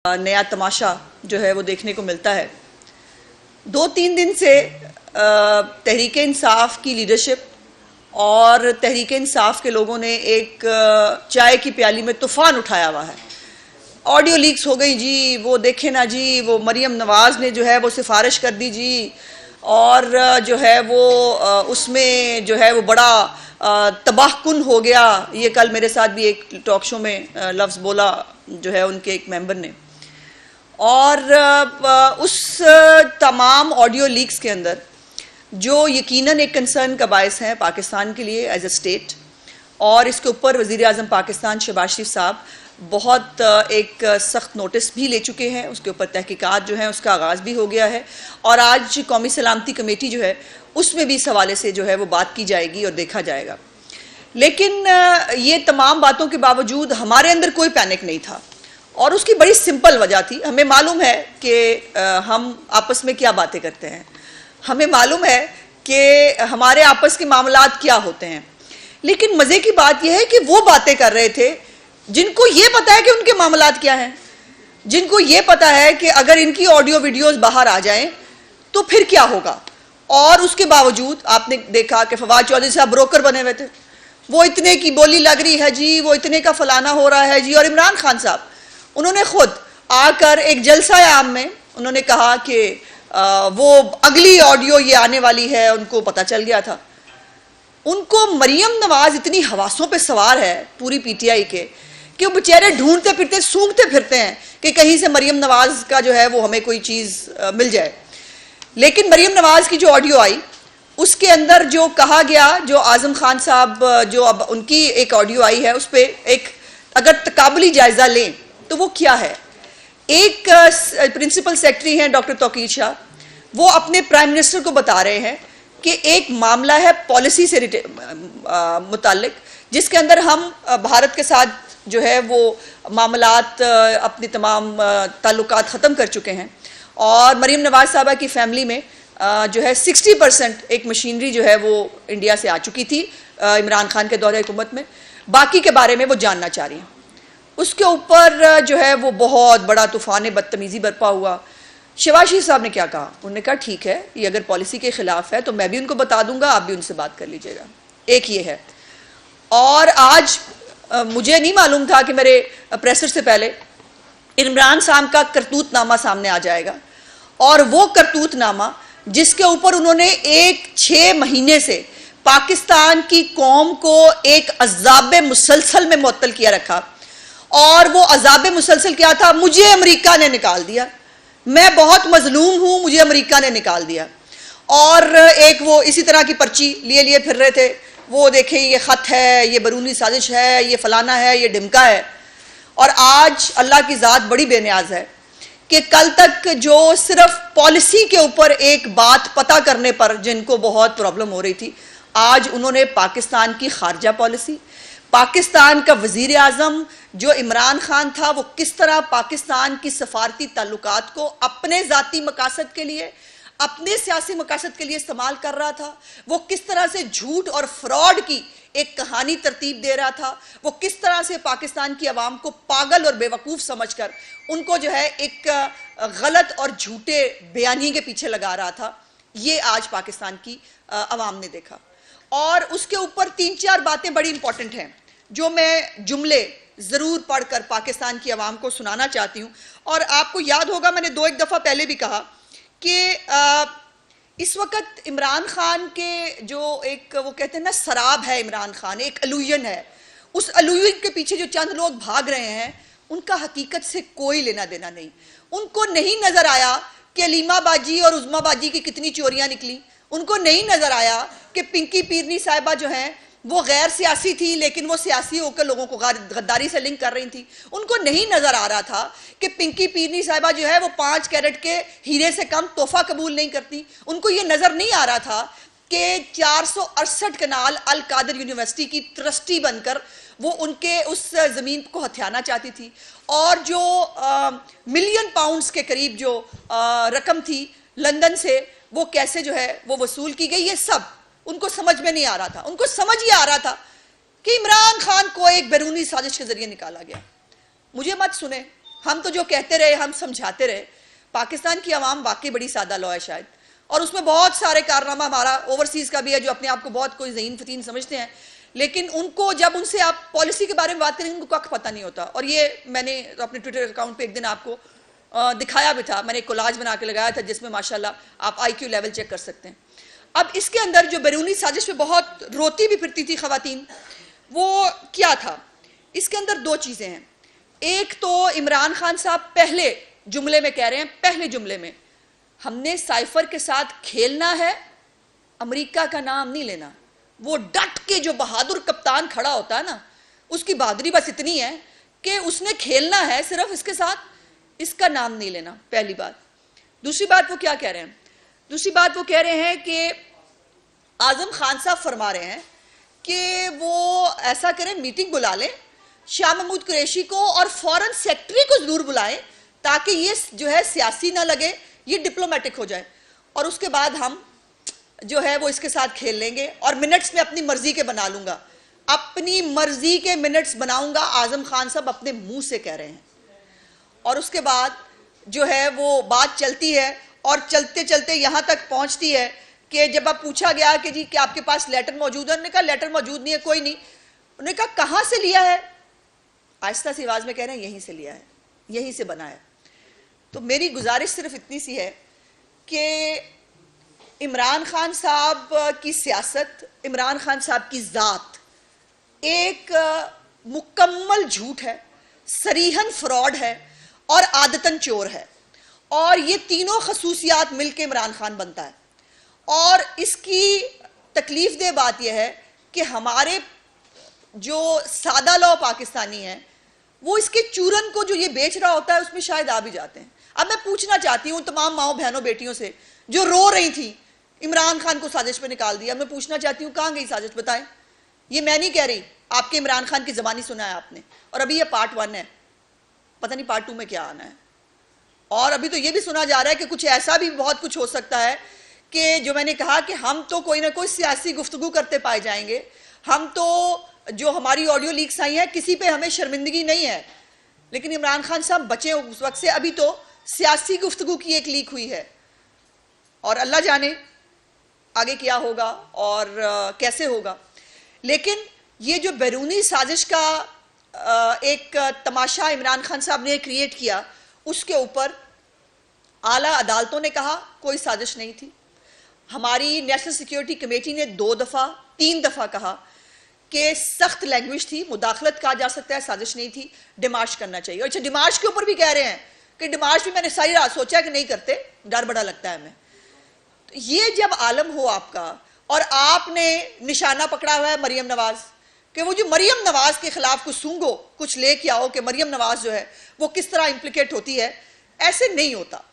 नया तमाशा जो है वो देखने को मिलता है। 2-3 दिन से तहरीक इंसाफ की लीडरशिप और तहरीक इंसाफ के लोगों ने एक चाय की प्याली में तूफान उठाया हुआ है। ऑडियो लीक्स हो गई जी, वो देखे ना जी, वो मरियम नवाज़ ने जो है वो सिफारिश कर दी जी, और जो है वो उसमें जो है वो बड़ा तबाहकुन हो गया। ये कल मेरे साथ भी एक टॉक शो में लफ्ज़ बोला जो है उनके एक मेंबर ने, और उस तमाम ऑडियो लीक्स के अंदर जो यकीनन एक कंसर्न का बायस है पाकिस्तान के लिए एज ए स्टेट, और इसके ऊपर वज़ीर आज़म पाकिस्तान शहबाज शरीफ साहब बहुत एक सख्त नोटिस भी ले चुके हैं। उसके ऊपर तहकीकात जो है उसका आगाज़ भी हो गया है, और आज कौमी सलामती कमेटी जो है उसमें भी इस हवाले से जो है वो बात की जाएगी और देखा जाएगा। लेकिन ये तमाम बातों के बावजूद हमारे अंदर कोई पैनिक नहीं था, और उसकी बड़ी सिंपल वजह थी। हमें मालूम है कि हम आपस में क्या बातें करते हैं, हमें मालूम है कि हमारे आपस के मामलात क्या होते हैं, लेकिन मज़े की बात यह है कि वो बातें कर रहे थे जिनको ये पता है कि उनके मामलात क्या हैं, जिनको ये पता है कि अगर इनकी ऑडियो वीडियोस बाहर आ जाएं तो फिर क्या होगा। और उसके बावजूद आपने देखा कि फवाद चौधरी साहब ब्रोकर बने हुए थे, वो इतने की बोली लग रही है जी, वो इतने का फलाना हो रहा है जी। और इमरान खान साहब उन्होंने खुद आकर एक जलसा आम में उन्होंने कहा कि वो अगली ऑडियो ये आने वाली है, उनको पता चल गया था। उनको मरियम नवाज इतनी हवासों पे सवार है पूरी पीटीआई के कि वो बेचारे ढूंढते फिरते सूंघते फिरते हैं कि कहीं से मरियम नवाज का जो है वो हमें कोई चीज़ मिल जाए। लेकिन मरियम नवाज की जो ऑडियो आई उसके अंदर जो कहा गया, जो आज़म खान साहब जो अब उनकी एक ऑडियो आई है, उस पर एक अगर तकाबली जायज़ा लें तो वो क्या है। एक प्रिंसिपल सेक्रेटरी हैं डॉक्टर तौकीर शाह, वो अपने प्राइम मिनिस्टर को बता रहे हैं कि एक मामला है पॉलिसी से मुताल्लिक, जिसके अंदर हम भारत के साथ जो है वो मामलात अपनी तमाम ताल्लुकात ख़त्म कर चुके हैं, और मरियम नवाज साहबा की फैमिली में जो है 60% एक मशीनरी जो है वो इंडिया से आ चुकी थी इमरान खान के दौरे हुकूमत में। बाकी के बारे में वो जानना चाह रही हैं। उसके ऊपर जो है वो बहुत बड़ा तूफ़ान बदतमीज़ी बरपा हुआ। शहबाज शरीफ साहब ने क्या कहा, उन्होंने कहा ठीक है, ये अगर पॉलिसी के ख़िलाफ़ है तो मैं भी उनको बता दूंगा, आप भी उनसे बात कर लीजिएगा। एक ये है। और आज मुझे नहीं मालूम था कि मेरे प्रेसर से पहले इमरान साहब का करतूतनामा सामने आ जाएगा, और वो करतूतनामा जिसके ऊपर उन्होंने 6 महीने से पाकिस्तान की कौम को एक अज़ाब मुसलसल में मुअत्तल किया रखा। और वो अज़ाब मुसलसल क्या था, मुझे अमेरिका ने निकाल दिया, मैं बहुत मजलूम हूं, मुझे अमेरिका ने निकाल दिया। और एक वो इसी तरह की पर्ची लिए फिर रहे थे, वो देखें ये ख़त है, ये बैरूनी साजिश है, ये फलाना है, ये ढिमका है। और आज अल्लाह की ज़ात बड़ी बेनियाज है कि कल तक जो सिर्फ पॉलिसी के ऊपर एक बात पता करने पर जिनको बहुत प्रॉब्लम हो रही थी, आज उन्होंने पाकिस्तान की खारजा पॉलिसी, पाकिस्तान का वज़ीर आज़म जो इमरान खान था, वो किस तरह पाकिस्तान की सफारती ताल्लुकात को अपने ज़ाती मकासद के लिए, अपने सियासी मकासद के लिए इस्तेमाल कर रहा था, वो किस तरह से झूठ और फ्रॉड की एक कहानी तरतीब दे रहा था, वो किस तरह से पाकिस्तान की आवाम को पागल और बेवकूफ़ समझकर उनको जो है एक गलत और झूठे बयानी के पीछे लगा रहा था, ये आज पाकिस्तान की आवाम ने देखा। और उसके ऊपर 3-4 बातें बड़ी इंपॉर्टेंट हैं जो मैं जुमले ज़रूर पढ़कर पाकिस्तान की आवाम को सुनाना चाहती हूँ। और आपको याद होगा मैंने 2-1 दफ़ा पहले भी कहा कि इस वक्त इमरान खान के जो एक वो कहते हैं ना शराब है, इमरान खान एक अलूयन है, उस अलूयन के पीछे जो चंद लोग भाग रहे हैं उनका हकीकत से कोई लेना देना नहीं। उनको नहीं नज़र आया कि अलीमा बाजी और उज़मा बाजी की कितनी चोरियाँ निकली, उनको नहीं नज़र आया कि पिंकी पीरनी साहिबा जो हैं वो गैर सियासी थी लेकिन वो सियासी होकर लोगों को गद्दारी से लिंक कर रही थी। उनको नहीं नज़र आ रहा था कि पिंकी पीरनी साहिबा जो है वो 5 कैरेट के हीरे से कम तोहफा कबूल नहीं करती। उनको ये नज़र नहीं आ रहा था कि 468 कनाल अल कादिर यूनिवर्सिटी की ट्रस्टी बनकर वो उनके उस ज़मीन को हथियाना चाहती थी, और जो मिलियन पाउंड्स के करीब जो रकम थी लंदन से वो कैसे जो है वो वसूल की गई, ये सब उनको समझ में नहीं आ रहा था। उनको समझ ये आ रहा था कि इमरान खान को एक बैरूनी साजिश के जरिए निकाला गया। मुझे मत सुने, हम तो जो कहते रहे, हम समझाते रहे। पाकिस्तान की आवाम वाकई बड़ी सादा लौ है शायद, और उसमें बहुत सारे कारनामा हमारा ओवरसीज़ का भी है जो अपने आप को बहुत कोई ज़हीन फतीन समझते हैं, लेकिन उनको जब उनसे आप पॉलिसी के बारे में बात करेंगे उनको कख पता नहीं होता। और ये मैंने अपने ट्विटर अकाउंट पे एक दिन आपको दिखाया भी था, मैंने एक कोलाज बना के लगाया था जिसमें माशाल्लाह आप IQ लेवल चेक कर सकते हैं। अब इसके अंदर जो बैरूनी साजिश पे बहुत रोती भी फिरती थी ख़वातीन, वो क्या था? इसके अंदर दो चीज़ें हैं। एक तो इमरान खान साहब पहले जुमले में कह रहे हैं, पहले जुमले में, हमने साइफर के साथ खेलना है, अमेरिका का नाम नहीं लेना। वो डट के जो बहादुर कप्तान खड़ा होता है ना, उसकी बहादुरी बस इतनी है कि उसने खेलना है सिर्फ इसके साथ, इसका नाम नहीं लेना, पहली बात। दूसरी बात वो क्या कह रहे हैं? दूसरी बात वो कह रहे हैं कि आजम खान साहब फरमा रहे हैं कि वो ऐसा करें, मीटिंग बुला लें शाह महमूद कुरैशी को और फॉरेन सेक्रेटरी को जरूर बुलाएं ताकि ये जो है सियासी ना लगे, ये डिप्लोमेटिक हो जाए, और उसके बाद हम जो है वो इसके साथ खेल लेंगे और मिनट्स में अपनी मर्जी के बना लूंगा। अपनी मर्जी के मिनट्स बनाऊंगा, आजम खान साहब अपने मुंह से कह रहे हैं। और उसके बाद जो है वो बात चलती है और चलते चलते यहां तक पहुंचती है कि जब अब पूछा गया कि जी क्या आपके पास लेटर मौजूद है, उन्होंने कहा लेटर मौजूद नहीं है, कोई नहीं। उन्होंने कहा कहां से लिया है? आहिस्ता सी आवाज में कह रहे हैं यहीं से लिया है, यहीं से बना है। तो मेरी गुजारिश सिर्फ इतनी सी है कि इमरान खान साहब की सियासत, इमरान खान साहब की ज़ात एक मुकम्मल झूठ है, सरीहन फ्रॉड है और आदतन चोर है, और ये तीनों खसूसियात मिलकर इमरान खान बनता है। और इसकी तकलीफ दे बात यह है कि हमारे जो सादा लौ पाकिस्तानी हैं वो इसके चूरन को जो ये बेच रहा होता है उसमें शायद आ भी जाते हैं। अब मैं पूछना चाहती हूँ तमाम माओ बहनों बेटियों से जो रो रही थी इमरान खान को साजिश पे निकाल दिया, मैं पूछना चाहती हूँ कहाँ गई साजिश? बताएं। ये मैं नहीं कह रही, आपके इमरान खान की ज़बानी सुना है आपने, और अभी ये पार्ट 1 है, पता नहीं पार्ट 2 में क्या आना है। और अभी तो ये भी सुना जा रहा है कि कुछ ऐसा भी बहुत कुछ हो सकता है कि जो मैंने कहा कि हम तो कोई ना कोई सियासी गुफ्तगू करते पाए जाएंगे। हम तो जो हमारी ऑडियो लीक्स आई हैं किसी पे हमें शर्मिंदगी नहीं है, लेकिन इमरान खान साहब बचे उस वक्त से। अभी तो सियासी गुफ्तगू की एक लीक हुई है और अल्लाह जाने आगे क्या होगा और कैसे होगा। लेकिन ये जो बैरूनी साजिश का एक तमाशा इमरान खान साहब ने क्रिएट किया, उसके ऊपर आला अदालतों ने कहा कोई साजिश नहीं थी। हमारी नेशनल सिक्योरिटी कमेटी ने 2 दफ़ा 3 दफ़ा कहा कि सख्त लैंग्वेज थी, मुदाखलत कहा जा सकता है, साजिश नहीं थी, डिमार्श करना चाहिए। अच्छा, डिमार्श के ऊपर भी कह रहे हैं कि डिमार्श भी मैंने सारी रात सोचा कि नहीं करते, डर बड़ा लगता है हमें। तो ये जब आलम हो आपका और आपने निशाना पकड़ा हुआ है मरियम नवाज कि वो जो मरियम नवाज के खिलाफ कुछ सूंघो, कुछ लेके आओ कि मरियम नवाज जो है वो किस तरह इंप्लिकेट होती है, ऐसे नहीं होता।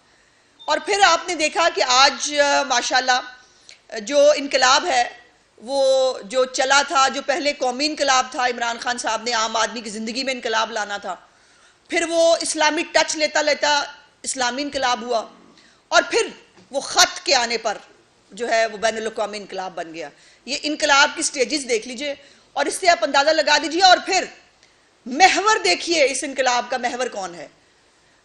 और फिर आपने देखा कि आज माशाल्लाह जो इनकलाब है वो जो चला था, जो पहले कौमी इनकलाब था, इमरान खान साहब ने आम आदमी की ज़िंदगी में इनकलाब लाना था, फिर वो इस्लामी टच लेता लेता इस्लामी इनकलाब हुआ, और फिर वो ख़त के आने पर जो है वो बैनुल-अक़वामी इनकलाब बन गया। ये इनकलाब की स्टेजेस देख लीजिए और इससे आप अंदाज़ा लगा दीजिए। और फिर महवर देखिए, इस इनकलाब का महवर कौन है?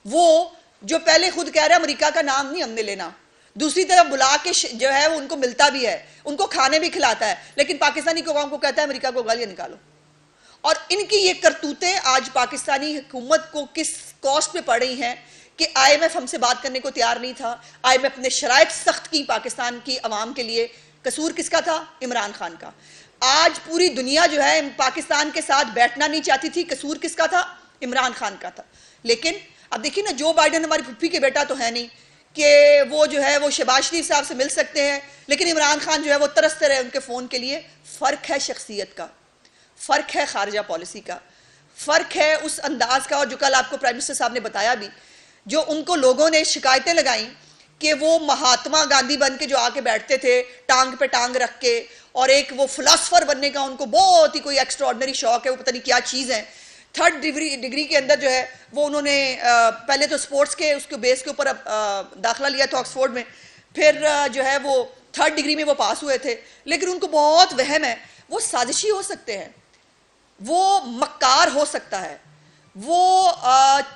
वो जो पहले खुद कह रहा है अमेरिका का नाम नहीं हमने लेना, दूसरी तरफ बुला के जो है वो उनको मिलता भी है, उनको खाने भी खिलाता है, लेकिन पाकिस्तानी कौम को कहता है अमेरिका को गालियां निकालो। और इनकी ये करतूतें आज पाकिस्तानी हुकूमत को किस कॉस्ट पे पड़ रही हैं कि IMF हमसे बात करने को तैयार नहीं था, IMF ने शराइत सख्त की पाकिस्तान की अवाम के लिए। कसूर किसका था? इमरान खान का। आज पूरी दुनिया जो है पाकिस्तान के साथ बैठना नहीं चाहती थी, कसूर किसका था? इमरान खान का था। लेकिन अब देखिए ना, जो बाइडन हमारी फुप्पी के बेटा तो है नहीं कि वो जो है वो शहबाज शरीफ साहब से मिल सकते हैं, लेकिन इमरान खान जो है वो तरसते रहे उनके फ़ोन के लिए। फ़र्क है शख्सियत का, फ़र्क है खारजा पॉलिसी का, फ़र्क है उस अंदाज का। और जो कल आपको प्राइम मिनिस्टर साहब ने बताया भी, जो उनको लोगों ने शिकायतें लगाई कि वो महात्मा गांधी बन के जो आके बैठते थे टांग पे टांग रख के, और एक वो फिलासफर बनने का उनको बहुत ही कोई एक्स्ट्राऑर्डिनरी शौक है, वो पता नहीं क्या चीज़ है। 3rd डिग्री के अंदर जो है वो उन्होंने पहले तो स्पोर्ट्स के उसके बेस के ऊपर दाखिला लिया था ऑक्सफोर्ड में, फिर जो है वो 3rd डिग्री में वो पास हुए थे। लेकिन उनको बहुत वहम है वो साजिशी हो सकते हैं, वो मक्कार हो सकता है, वो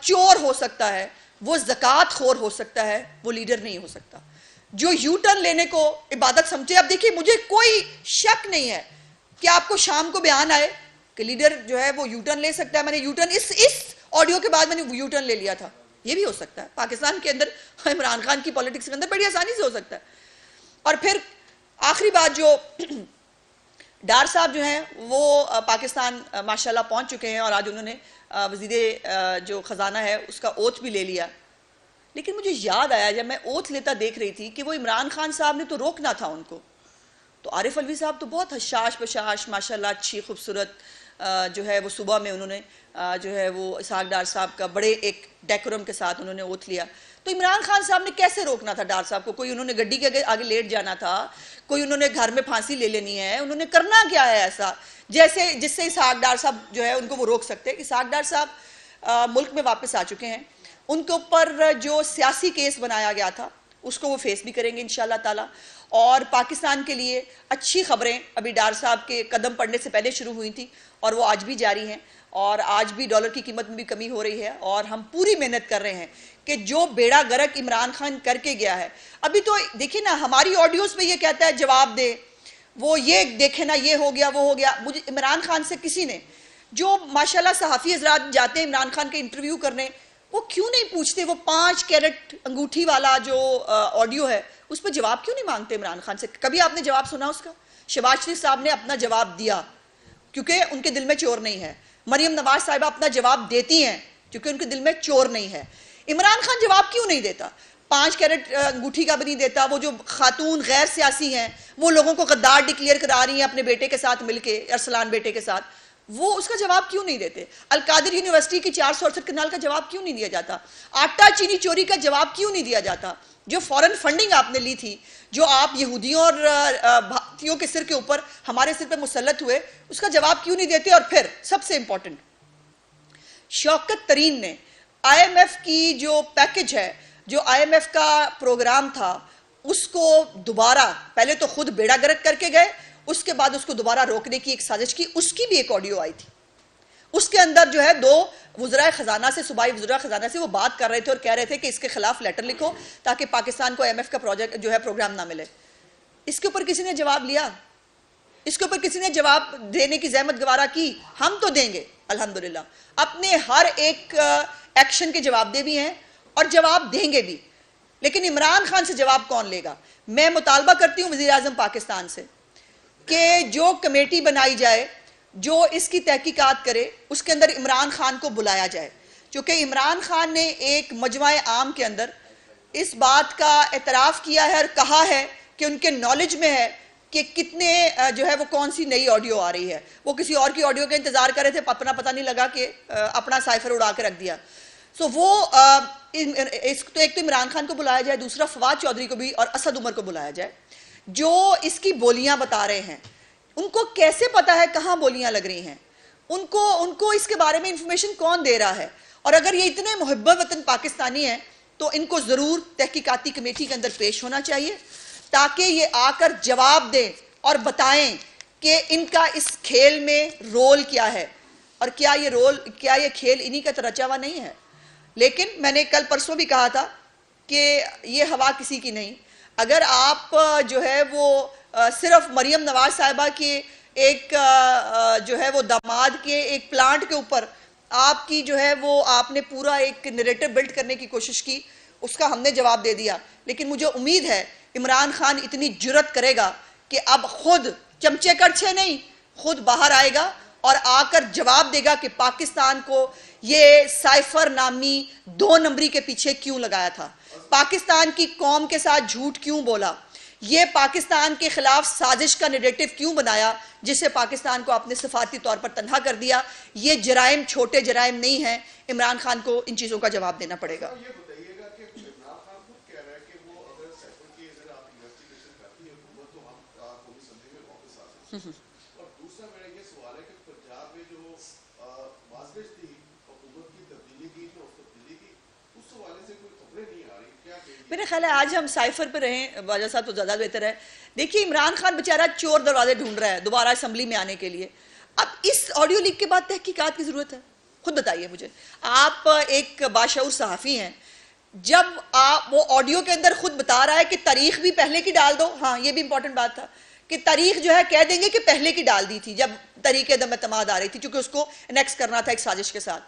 चोर हो सकता है, वो ज़कात खोर हो सकता है, वो लीडर नहीं हो सकता। जो यू टर्न लेने को इबादत समझे, अब देखिए मुझे कोई शक नहीं है कि आपको शाम को बयान आए कि लीडर जो है वो यू टर्न ले सकता है। मैंने यू टर्न इस ऑडियो के बाद मैंने यू टर्न ले लिया था, ये भी हो सकता है। पाकिस्तान के अंदर इमरान खान की पॉलिटिक्स के अंदर बड़ी आसानी से हो सकता है। और फिर आखिरी बात, जो डार साहब जो हैं वो पाकिस्तान माशाल्लाह पहुंच चुके हैं और आज उन्होंने वज़ीर जो ख़जाना है उसका ओथ भी ले लिया। लेकिन मुझे याद आया जब मैं ओथ लेता देख रही थी कि वो इमरान खान साहब ने तो रोकना था उनको, तो आरिफ अलवी साहब तो बहुत हशाश बशाश माशाल्लाह अच्छी खूबसूरत जो है वो सुबह में उन्होंने जो है वो इसहाक डार साहब का बड़े एक डेकोरम के साथ उन्होंने ओथ लिया। तो इमरान खान साहब ने कैसे रोकना था डार साहब को? कोई उन्होंने गड्डी के आगे लेट जाना था, कोई उन्होंने घर में फांसी ले लेनी है, उन्होंने करना क्या है ऐसा जैसे जिससे इसहाक डार साहब जो है उनको वो रोक सकते हैं? इसहाक डार साहब मुल्क में वापस आ चुके हैं, उनके ऊपर जो सियासी केस बनाया गया था उसको वो फेस भी करेंगे इंशाल्लाह ताला। और पाकिस्तान के लिए अच्छी खबरें अभी डार साहब के कदम पड़ने से पहले शुरू हुई थी और वो आज भी जारी हैं। और आज भी डॉलर की कीमत में भी कमी हो रही है और हम पूरी मेहनत कर रहे हैं कि जो बेड़ा गर्क इमरान खान करके गया है, अभी तो देखिए ना हमारी ऑडियोज में ये कहता है जवाब दे, वो ये देखे ना ये हो गया वो हो गया। मुझे इमरान खान से किसी ने, जो माशाल्लाह सहाफ़ी हजरात जाते हैं इमरान खान के इंटरव्यू करने, वो क्यों नहीं पूछते? वो 5 कैरेट अंगूठी वाला जो ऑडियो है उस पर जवाब क्यों नहीं मांगते इमरान खान से? कभी आपने जवाब सुना उसका? शहबाज शरीफ साहब ने अपना जवाब दिया क्योंकि उनके दिल में चोर नहीं है। मरियम नवाज साहिबा अपना जवाब देती हैं क्योंकि उनके दिल में चोर नहीं है। इमरान खान जवाब क्यों नहीं देता? 5 कैरेट अंगूठी का भी नहीं देता। वो जो खातून गैर सियासी हैं वो लोगों को गद्दार डिक्लेयर करा रही हैं अपने बेटे के साथ मिलके, अरसलान बेटे के साथ, वो उसका जवाब क्यों नहीं देते? अलकादिर यूनिवर्सिटी की 468 कनाल का जवाब क्यों नहीं दिया जाता? आटा चीनी चोरी का जवाब क्यों नहीं दिया जाता? जो फॉरेन फंडिंग आपने ली थी, जो आप यहूदियों और भारतीयों के सिर के ऊपर हमारे सिर पे मुसल्लत हुए, उसका जवाब क्यों नहीं देते? और फिर सबसे इंपॉर्टेंट, शौकत तरीन ने IMF की जो पैकेज है, जो IMF का प्रोग्राम था, उसको दोबारा, पहले तो खुद बेड़ा गर्क करके गए, उसके बाद उसको दोबारा रोकने की एक साजिश की। उसकी भी एक ऑडियो आई थी, उसके अंदर जो है 2 वज़राए खजाना से, सूबाई वज़राए खजाना से वो बात कर रहे थे और कह रहे थे कि इसके खिलाफ लेटर लिखो ताकि पाकिस्तान को IMF का प्रोजेक्ट जो है प्रोग्राम ना मिले। इसके ऊपर किसी ने जवाब लिया? इसके ऊपर किसी ने जवाब देने की जहमत गवारा की? हम तो देंगे अल्हम्दुलिल्लाह, अपने हर एक एक्शन के जवाब दे भी हैं और जवाब देंगे भी। लेकिन इमरान खान से जवाब कौन लेगा? मैं मुतालबा करती हूँ वज़ीर आज़म पाकिस्तान से कि जो कमेटी बनाई जाए जो इसकी तहकीकात करे, उसके अंदर इमरान खान को बुलाया जाए, क्योंकि इमरान खान ने एक मजमा आम के अंदर इस बात का एतराफ़ किया है और कहा है कि उनके नॉलेज में है कि कितने जो है वो कौन सी नई ऑडियो आ रही है। वो किसी और की ऑडियो का इंतजार कर रहे थे, अपना पता नहीं लगा कि अपना साइफर उड़ा के रख दिया। सो वो तो एक तो इमरान खान को बुलाया जाए, दूसरा फवाद चौधरी को भी और असद उमर को बुलाया जाए जो इसकी बोलियां बता रहे हैं। उनको कैसे पता है कहाँ बोलियां लग रही हैं? उनको इसके बारे में इंफॉर्मेशन कौन दे रहा है? और अगर ये इतने मुहब्बत वतन पाकिस्तानी हैं तो इनको जरूर तहकीकाती कमेटी के अंदर पेश होना चाहिए ताकि ये आकर जवाब दें और बताएं कि इनका इस खेल में रोल क्या है और क्या ये खेल इन्हीं का तो रचा हुआ नहीं है। लेकिन मैंने कल परसों भी कहा था कि ये हवा किसी की नहीं। अगर आप जो है वो सिर्फ मरियम नवाज साहिबा के एक जो है वो दामाद के एक प्लांट के ऊपर आपकी जो है वो आपने पूरा एक नैरेटिव बिल्ड करने की कोशिश की, उसका हमने जवाब दे दिया। लेकिन मुझे उम्मीद है इमरान खान इतनी जुर्रत करेगा कि अब खुद चमचे करछे नहीं, खुद बाहर आएगा और आकर जवाब देगा कि पाकिस्तान को ये साइफर नामी 2 नंबरी के पीछे क्यों लगाया था, पाकिस्तान की कौम के साथ झूठ क्यों बोला, ये पाकिस्तान के खिलाफ साजिश का नैरेटिव क्यों बनाया जिससे पाकिस्तान को आपने सफारती तौर पर तन्हा कर दिया। ये जराइम छोटे जराइम नहीं है, इमरान खान को इन चीज़ों का जवाब देना पड़ेगा। और दूसरा मेरा ये सवाल है कि पंजाब में जो वाजपेयी थी हुकूमत की तब्दीली की तो तब्दीली की उस हवाले से कोई खबरें नहीं आ रही, क्या मेरे ख्याल है आज हम साइफर पे रहें वाजा साहब तो ज़्यादा बेहतर है। देखिए इमरान खान बेचारा चोर दरवाजे ढूंढ रहा है दोबारा असम्बली में आने के लिए। अब इस ऑडियो लीक के बाद तहकीकात की ज़रूरत है, खुद बताइए मुझे, आप एक बाशऊर सहाफ़ी हैं, जब आप वो ऑडियो के अंदर खुद बता रहा है कि तारीख भी पहले की डाल दो, हाँ ये भी इंपॉर्टेंट बात था कि तारीख जो है कह देंगे कि पहले की डाल दी थी जब तरीके अदम एतमाद आ रही थी, क्योंकि उसको नेक्स्ट करना था एक साजिश के साथ।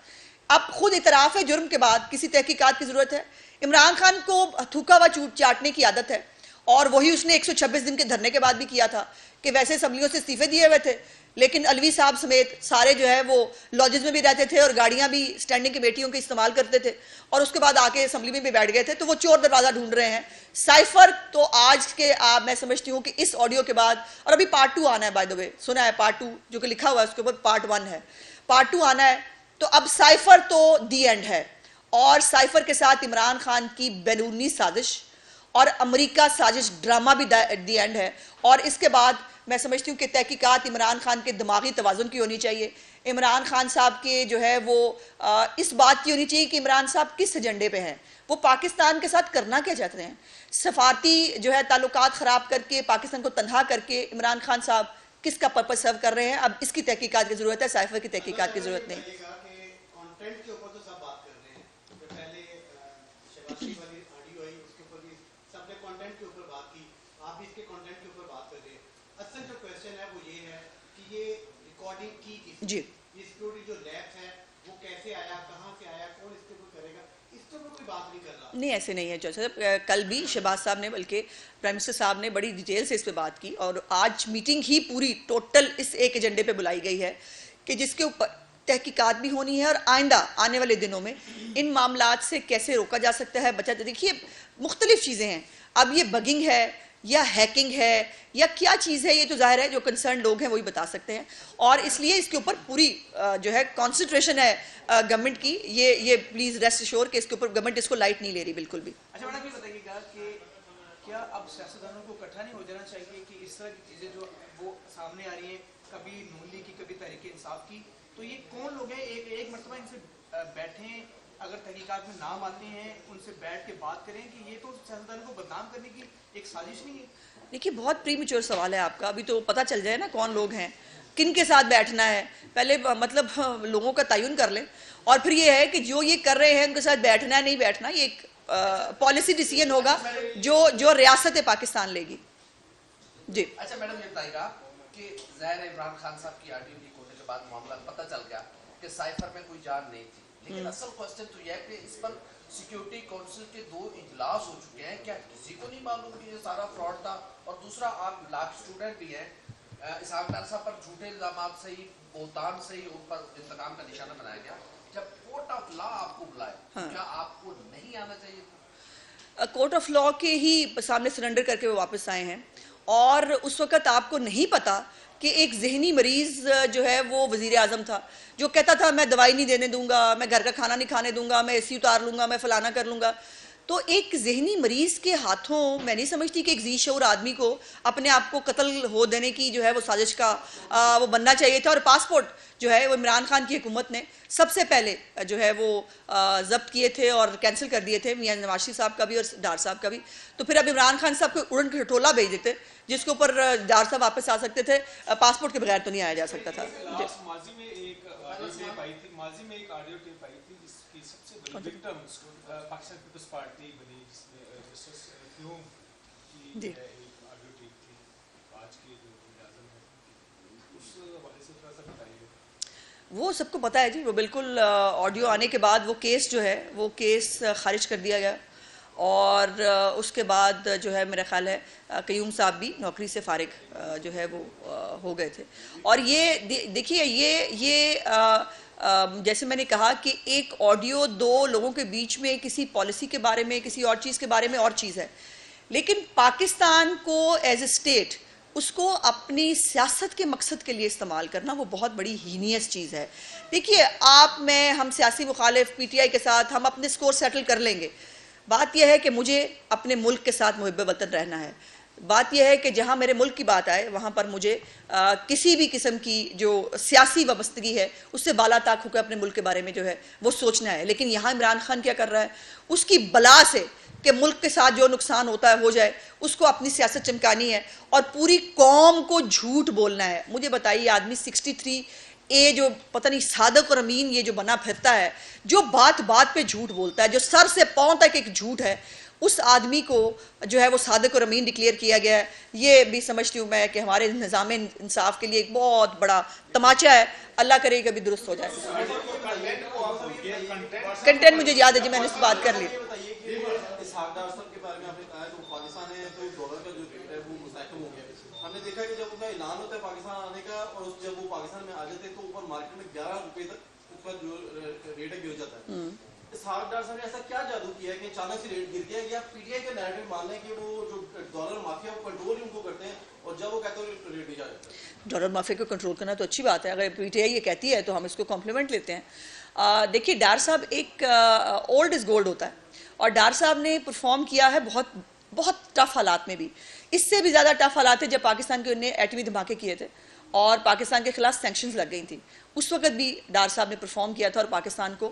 अब खुद इतराफ़ जुर्म के बाद किसी तहकीकात की ज़रूरत है? इमरान खान को थूका हुआ चाटने की आदत है, और वही उसने 126 दिन के धरने के बाद भी किया था कि वैसे असम्बलियों से इस्तीफे दिए हुए थे, लेकिन अलवी साहब समेत सारे जो है वो लॉजेस में भी रहते थे और गाड़ियां भी स्टैंडिंग कमेटियों के इस्तेमाल करते थे, और उसके बाद आके असम्बली में भी बैठ गए थे। तो वो चोर दरवाज़ा ढूंढ रहे हैं। साइफर तो आज के मैं समझती हूँ कि इस ऑडियो के बाद, और अभी पार्ट 2 आना है, बाय द वे सुना है पार्ट 2 जो कि लिखा हुआ है उसके ऊपर पार्ट 1 है, पार्ट 2 आना है। तो अब साइफर तो दी एंड है, और साइफर के साथ इमरान खान की बैरूनी साजिश और अमेरिका साजिश ड्रामा भी दी एंड है। और इसके बाद मैं समझती हूँ कि तहकीकात इमरान खान के दिमागी तवाज़ुन की होनी चाहिए। इमरान खान साहब के जो है वो इस बात की होनी चाहिए कि इमरान साहब किस एजेंडे पे हैं, वो पाकिस्तान के साथ करना क्या चाहते हैं। सफारती जो है ताल्लुकात ख़राब करके, पाकिस्तान को तनहा करके इमरान खान साहब किसका पर्पस सर्व कर रहे हैं। अब इसकी तहकीकात की ज़रूरत है, साइफर की तहकीकात की ज़रूरत नहीं। जी जो लैब है वो कैसे आया, कहां से आया, कौन इसके ऊपर करेगा, इस पर कोई बात नहीं कर रहा। नहीं, ऐसे नहीं है जज साहब। कल भी शहबाज साहब ने, बल्कि प्राइम मिनिस्टर साहब ने बड़ी डिटेल से इस पर बात की, और आज मीटिंग ही पूरी टोटल इस एक एजेंडे पे बुलाई गई है कि जिसके ऊपर तहकीकात भी होनी है और आइंदा आने वाले दिनों में इन मामलात से कैसे रोका जा सकता है, बचा। देखिए मुख्तलिफ चीज़ें हैं, अब ये बगिंग है या हैकिंग है या क्या चीज़ है, ये तो जाहिर है जो कंसर्न लोग हैं वही बता सकते हैं, और इसलिए इसके ऊपर पूरी जो है कॉन्सेंट्रेशन है गवर्नमेंट की। ये प्लीज़ रेस्ट एश्योर कि इसके ऊपर गवर्नमेंट इसको लाइट नहीं ले रही, बिल्कुल भी। अच्छा मैडम, ये बताइएगा कि क्या अब सियासतदानों को इकट्ठा नहीं हो जाना चाहिए कि इस तरह की चीज़ें जो वो सामने आ रही हैं, कभी नून लीग की, कभी तहरीक इंसाफ की, तो ये कौन लोग हैं, एक मरतबा इनसे बैठें, अगर तहकीकात में नाम आते हैं उनसे बैठ के बात करें कि ये तो सियासतदानों को बदनाम करने की एक साजिश नहीं है। देखिए बहुत प्रीमेच्योर सवाल है आपका, अभी तो पता चल जाए ना कौन लोग हैं, किन के साथ बैठना है, पहले मतलब लोगों का तयन कर लें, और फिर ये है कि जो ये कर रहे हैं उनके साथ बैठना है नहीं बैठना, ये एक पॉलिसी डिसीजन होगा जो रियासत पाकिस्तान लेगी। जी अच्छा मैडम, ये बताइएगा कि ज़ाहिर इमरान खान साहब की ऑडियो लीक होने के बाद मामला पता चल गया कि साइफर में कोई जान नहीं थी, लेकिन असल क्वेश्चन तो यह है कि इस पर सिक्योरिटी काउंसिल के 2 इजलास हो चुके हैं, क्या किसी को नहीं मालूम कि ये सारा फ्रॉड था? और दूसरा, आप लॉ स्टूडेंट भी हैं, इसहाक डार साहब पर झूठे इल्जामात से ही, बोहतान से ही उन पर इंतकाम का निशाना बनाया गया। जब कोर्ट ऑफ लॉ आपको बुलाए, हाँ। क्या आपको नहीं आना चाहिए? कोर्ट ऑफ लॉ के ही सामने सरेंडर करके वो वापस आए हैं, और उस वक़्त आपको नहीं पता कि एक जहनी मरीज़ जो है वो वज़ीर आज़म था जो कहता था मैं दवाई नहीं देने दूंगा, मैं घर का खाना नहीं खाने दूंगा, मैं एसी उतार लूँगा, मैं फलाना कर लूँगा। तो एक जहनी मरीज़ के हाथों मैं नहीं समझती कि एक जी शऊर आदमी को अपने आप को कत्ल हो देने की जो है वो साजिश का वो बनना चाहिए था। और पासपोर्ट जो है वो इमरान खान की हुकूमत ने सबसे पहले जो है वो जब्त किए थे और कैंसिल कर दिए थे, मियां नवाज शरीफ साहब का भी और डार साहब का भी। तो फिर अब इमरान खान साहब को उड़न खटोला भेज देते जिसके ऊपर डार साहब वापस आ सकते थे, पासपोर्ट के बगैर तो नहीं आया जा सकता था। माजी में एक ऑडियो टेप आई थी जिसकी सबसे बड़ी विक्टिम पाकिस्तान पीपल्स पार्टी बनी, जिसमें जस्टिस ह्यूम की एक ऑडियो टेप थी, आज के जो वज़ीर-ए-आज़म हैं, उस हवाले से थोड़ा सा बताइए। वो सबको पता है जी, वो बिल्कुल ऑडियो आने के बाद वो केस जो है वो केस खारिज कर दिया गया, और उसके बाद जो है मेरा ख्याल है कयूम साहब भी नौकरी से फारिग जो है वो हो गए थे। और ये देखिए ये जैसे मैंने कहा कि एक ऑडियो 2 लोगों के बीच में किसी पॉलिसी के बारे में, किसी और चीज़ के बारे में और चीज़ है, लेकिन पाकिस्तान को एज ए स्टेट उसको अपनी सियासत के मकसद के लिए इस्तेमाल करना वो बहुत बड़ी हीनियस चीज़ है। देखिए आप, मैं, हम सियासी मुखालिफ PTI के साथ हम अपने स्कोर सेटल कर लेंगे। बात यह है कि मुझे अपने मुल्क के साथ मुहिब्बे वतन रहना है। बात यह है कि जहाँ मेरे मुल्क की बात आए वहाँ पर मुझे किसी भी किस्म की जो सियासी वाबस्तगी है उससे बाला ताक होकर अपने मुल्क के बारे में जो है वो सोचना है। लेकिन यहाँ इमरान खान क्या कर रहा है, उसकी बला से कि मुल्क के साथ जो नुकसान होता है हो जाए, उसको अपनी सियासत चमकानी है और पूरी कौम को झूठ बोलना है। मुझे बताइए, आदमी 63 ये जो पता नहीं सादक और अमीन ये जो बना फिरता है, जो बात बात पे झूठ बोलता है, जो सर से पांव तक एक झूठ है, उस आदमी को जो है वो सादक और अमीन डिक्लेयर किया गया है। ये भी समझती हूँ मैं कि हमारे निज़ाम इंसाफ के लिए एक बहुत बड़ा तमाचा है। अल्लाह करे कभी दुरुस्त हो जाए। कंटेंट मुझे याद है जी, मैंने इस बात कर ली। हमने देखा कि जब उनका ऐलान होता है पाकिस्तान आने का और जब वो पाकिस्तान में आ जाते हैं तो ऊपर मार्केट में 11 रुपए तक उसका जो रेट है गिर जाता है। इसहाक डार साहब ने ऐसा क्या जादू किया है कि अचानक से रेट गिर गया, या पीटीआई का नैरेटिव मान लें कि वो जो डॉलर माफिया वो कंट्रोल ही उनको करते हैं और जब वो कहते हैं तो रेट ही जा जाता है। डॉलर माफिया को कंट्रोल करना तो अच्छी बात है, अगर पीटीआई ये कहती है तो हम इसको कॉम्प्लीमेंट लेते हैं। देखिए डार साहब एक ओल्ड इज गोल्ड होता है और डार साहब ने परफॉर्म किया है बहुत बहुत टफ हालात में भी। इससे भी ज़्यादा टफ हालात थे जब पाकिस्तान के उन्हें एटमी धमाके किए थे और पाकिस्तान के खिलाफ सैंक्शंस लग गई थी। उस वक्त भी डार साहब ने परफॉर्म किया था और पाकिस्तान को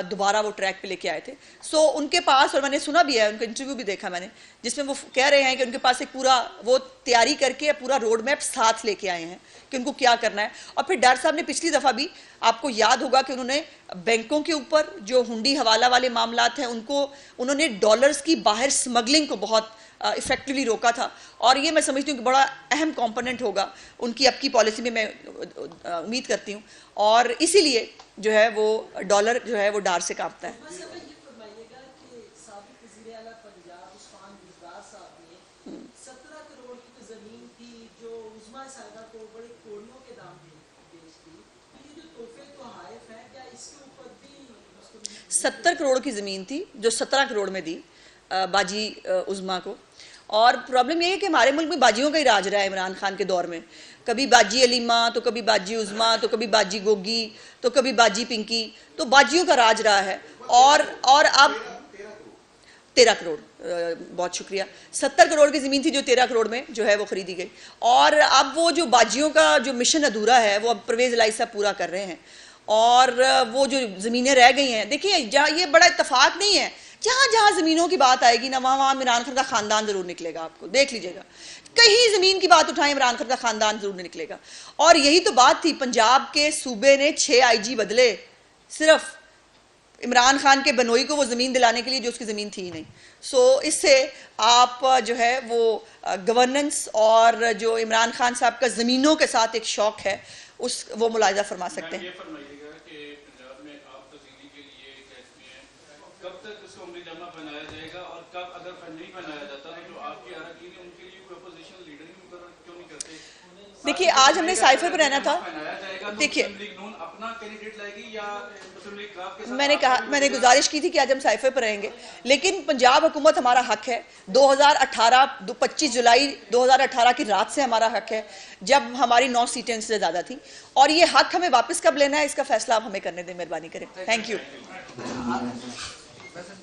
दोबारा वो ट्रैक पे लेके आए थे। सो उनके पास, और मैंने सुना भी है, उनका इंटरव्यू भी देखा मैंने, जिसमें वो कह रहे हैं कि उनके पास एक पूरा वो तैयारी करके पूरा रोड मैप साथ लेके आए हैं कि उनको क्या करना है। और फिर डार साहब ने पिछली दफ़ा भी, आपको याद होगा कि उन्होंने बैंकों के ऊपर जो हुंडी हवाला वाले मामलात हैं उन्होंने डॉलर्स की बाहर स्मगलिंग को बहुत इफेक्टिवली रोका था। और ये मैं समझती हूँ कि बड़ा अहम कंपोनेंट होगा उनकी अब की पॉलिसी में, मैं उम्मीद करती हूँ। और इसीलिए जो है वो डॉलर जो है वो डार से कांपता है। $70 करोड़ की ज़मीन थी जो 17 करोड़ में दी बाजी उज़्मा को। और प्रॉब्लम ये है कि हमारे मुल्क में बाजियों का ही राज रहा है इमरान खान के दौर में। कभी बाजी अलीमा, तो कभी बाजी उज़्मा, तो कभी बाजी गोगी, तो कभी बाजी पिंकी, तो बाजियों का राज रहा है। और अब 13 करोड़, बहुत शुक्रिया, 70 करोड़ की ज़मीन थी जो 13 करोड़ में जो है वो खरीदी गई। और अब वो जो बाजियों का जो मिशन अधूरा है वो अब परवेज़ इलाही साहब पूरा कर रहे हैं। और वो जो ज़मीनें रह गई हैं, देखिए जहाँ ये बड़ा इत्तफाक नहीं है, जहाँ जहाँ ज़मीनों की बात आएगी ना वहाँ इमरान खान का ख़ानदान ज़रूर निकलेगा। आपको देख लीजिएगा, कहीं ज़मीन की बात उठाएं इमरान खान का ख़ानदान ज़रूर निकलेगा। और यही तो बात थी, पंजाब के सूबे ने 6 IG बदले सिर्फ इमरान खान के बनोई को वो ज़मीन दिलाने के लिए जो उसकी ज़मीन थी ही नहीं। सो इससे आप जो है वो गवर्नेंस और जो इमरान खान साहब का ज़मीनों के साथ एक शौक़ है वो मुलाहिजा फरमा सकते हैं। देखिए आज हमने साइफर पर रहना था। देखिए मैंने गुजारिश की थी कि आज हम साइफर पर रहेंगे, लेकिन पंजाब हुकूमत हमारा हक है। 25 जुलाई 2018 की रात से हमारा हक है, जब हमारी 9 सीटें से ज़्यादा थी। और ये हक हमें वापस कब लेना है इसका फैसला आप हमें करने दें, मेहरबानी करें। Thank you.